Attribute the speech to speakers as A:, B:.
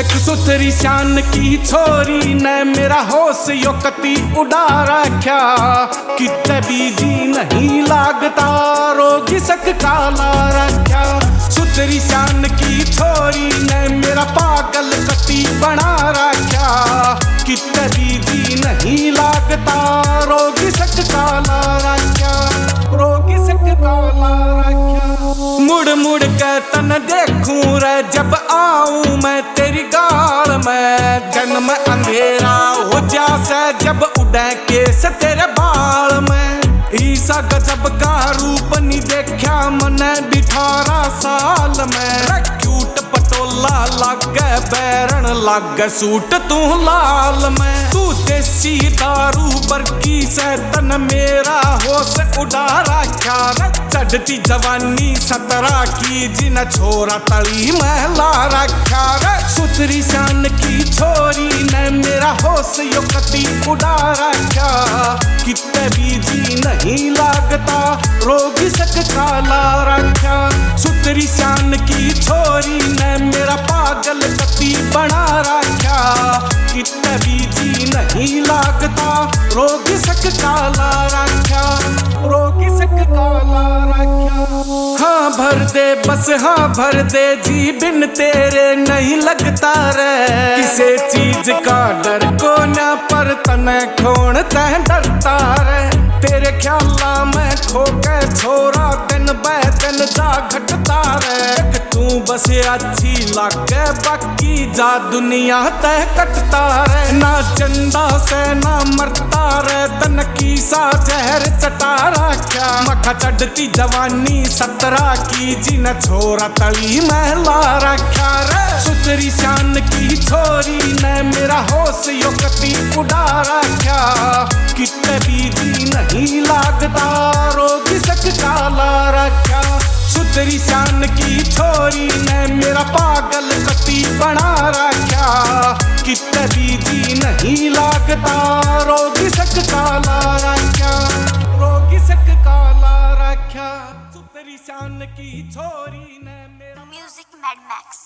A: एक सुथरी शान की छोरी ने मेरा होश यो कती उड़ा रखा। कितने बीजी नहीं लागता रोगी सक काला रखा। सुथरी शान की छोरी ने मेरा पागल कती बना रखा। कितने बीजी नहीं लागता रोगी सक काला रखा। रोगी सक काला रखा। मुड़ मुड़ के तन देखूं रे जब आऊं मैं तेरी गाल में। जन्म अंधेरा हो जासे जब उड़े केस तेरे बाल में। ईसा गजब का रूप नहीं देखा मने भी 18 साल में। क्यूट पटोला लागे बैरन लागे सूट तू लाल में। तू देसी दारू बरकी से तन मेरा होश उड़ा रखा। चढ़ती जवानी 17 की जिन छोरा तली महला रखा। सुथरी शान की छोरी ने मेरा होश यो कती उड़ा रखा। कितने बीजी नहीं लागता रोगी सक काला रखा। सुथरी शान की छोरी ने मेरा पागल कती बना रखा। कितने बीजी नहीं लागता रोगी सक काला रखा। रोगी सक काला रखा। हाँ भर दे बस हाँ भर दे जी बिन तेरे नहीं लगता रे। किसी चीज का डर को न पर तने खोण तह डरता रे। तेरे ख्याला में खो के छोरा दिन ब दिन जा घटता रे। तू बस अच्छी लागे बाकी जा दुनिया तह कटता रे। ना चंदा से ना मरता रे तन की सा जहर चटा रखा। मखा चढ़ती जवानी 17 की जिन छोरा तली महला रखा रे। सुथरी शान की छोरी ने मेरा होश यो कती उड़ा रखा। कितने बीजी नहीं लागता रोगी सक काला रखा। सुथरी शान की छोरी ने मेरा पागल कती बना रखा। कितने बीजी नहीं लागता रोगी सक काला रखा। रोगी सक काला रखा। सुथरी शान की छोरी ने मेरा
B: म्यूजिक मैड मैक्स।